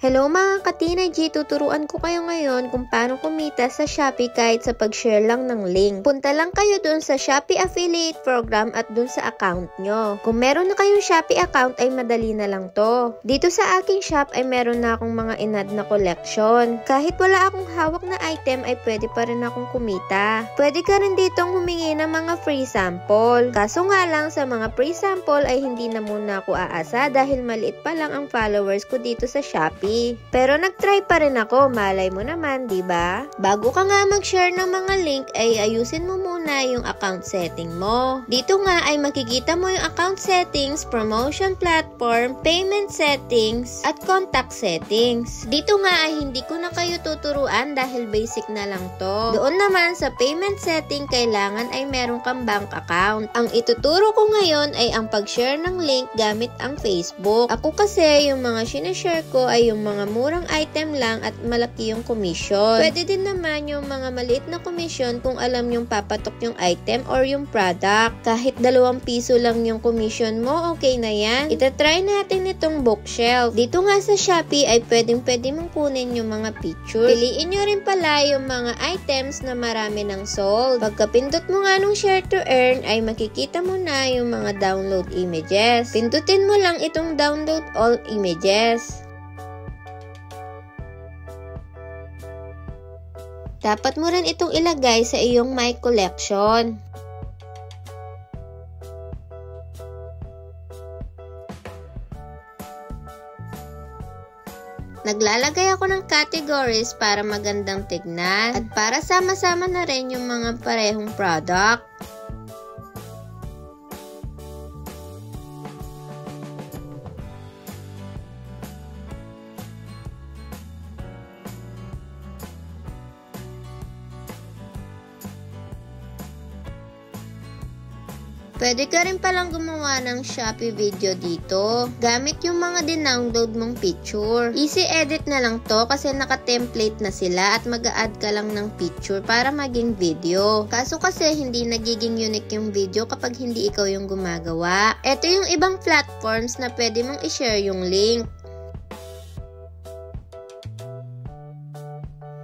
Hello mga ka-teenage, tuturuan ko kayo ngayon kung paano kumita sa Shopee kahit sa pag-share lang ng link. Punta lang kayo dun sa Shopee Affiliate Program at dun sa account nyo. Kung meron na kayong Shopee account ay madali na lang to. Dito sa aking shop ay meron na akong mga inad na collection. Kahit wala akong hawak na item ay pwede pa rin akong kumita. Pwede ka rin ditong humingi ng mga free sample. Kaso nga lang sa mga free sample ay hindi na muna ako aasa dahil maliit pa lang ang followers ko dito sa Shopee. Pero nag-try pa rin ako, malay mo naman, di ba? Bago ka nga mag-share ng mga link ay ayusin mo muna yung account setting mo. Dito nga ay makikita mo yung account settings, promotion platform, payment settings, at contact settings. Dito nga ay hindi ko na kayo tuturuan dahil basic na lang to. Doon naman sa payment setting, kailangan ay meron kang bank account. Ang ituturo ko ngayon ay ang pag-share ng link gamit ang Facebook. Ako kasi yung mga sinashare ko ay yung mga murang item lang at malaki yung commission. Pwede din naman yung mga maliit na commission kung alam yung papatok yung item or yung product. Kahit 2 piso lang yung commission mo, okay na yan. Itatry natin itong bookshelf. Dito nga sa Shopee ay pwede mong kunin yung mga picture. Piliin nyo rin pala yung mga items na marami ng sold. Pagkapindot mo nga nung share to earn ay makikita mo na yung mga download images. Pindutin mo lang itong download all images. Dapat mo rin itong ilagay sa iyong My Collection. Naglalagay ako ng categories para magandang tignan at para sama-sama na rin yung mga parehong product. Pwede ka rin palang gumawa ng Shopee video dito, gamit yung mga dinownload mong picture. Easy edit na lang to kasi naka-template na sila at mag-a-add ka lang ng picture para maging video. Kaso kasi hindi nagiging unique yung video kapag hindi ikaw yung gumagawa. Ito yung ibang platforms na pwede mong i-share yung link.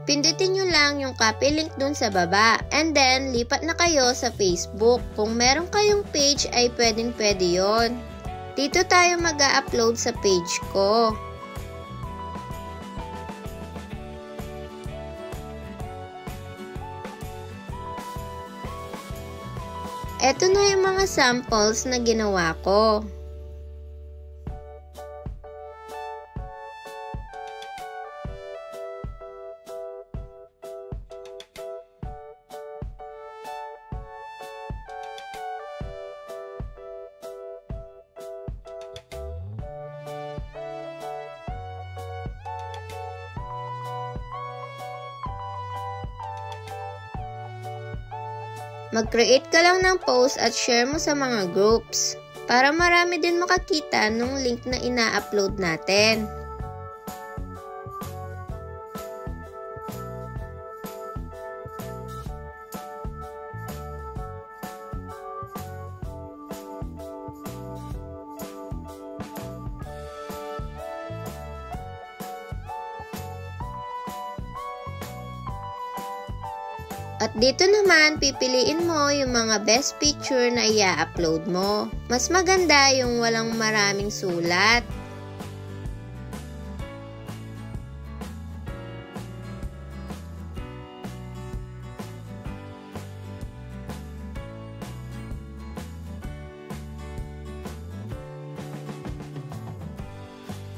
Pindutin nyo lang yung copy link dun sa baba. And then, lipat na kayo sa Facebook. Kung meron kayong page ay pwede yon. Dito tayo mag-a-upload sa page ko. Eto na yung mga samples na ginawa ko. Mag-create ka lang ng post at share mo sa mga groups para marami din makakita ng link na ina-upload natin. At dito naman, pipiliin mo yung mga best picture na i-upload mo. Mas maganda yung walang maraming sulat.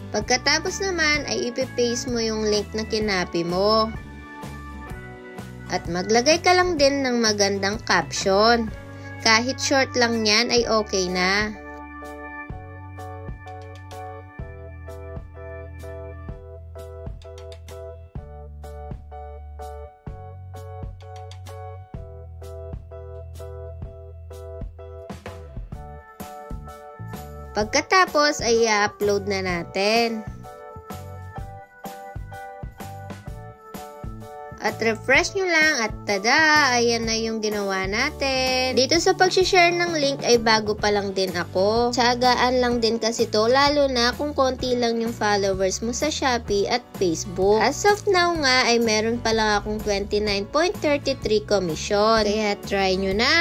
Pagkatapos naman ay ipipaste mo yung link na kinapi mo. At maglagay ka lang din ng magandang caption. Kahit short lang yan ay okay na. Pagkatapos ay i-upload na natin. At refresh nyo lang at tada, ayan na yung ginawa natin. Dito sa pag-share ng link ay bago pa lang din ako. Tsagaan lang din kasi to, lalo na kung konti lang yung followers mo sa Shopee at Facebook. As of now nga ay meron pa lang akong 29.33 commission. Kaya try nyo na!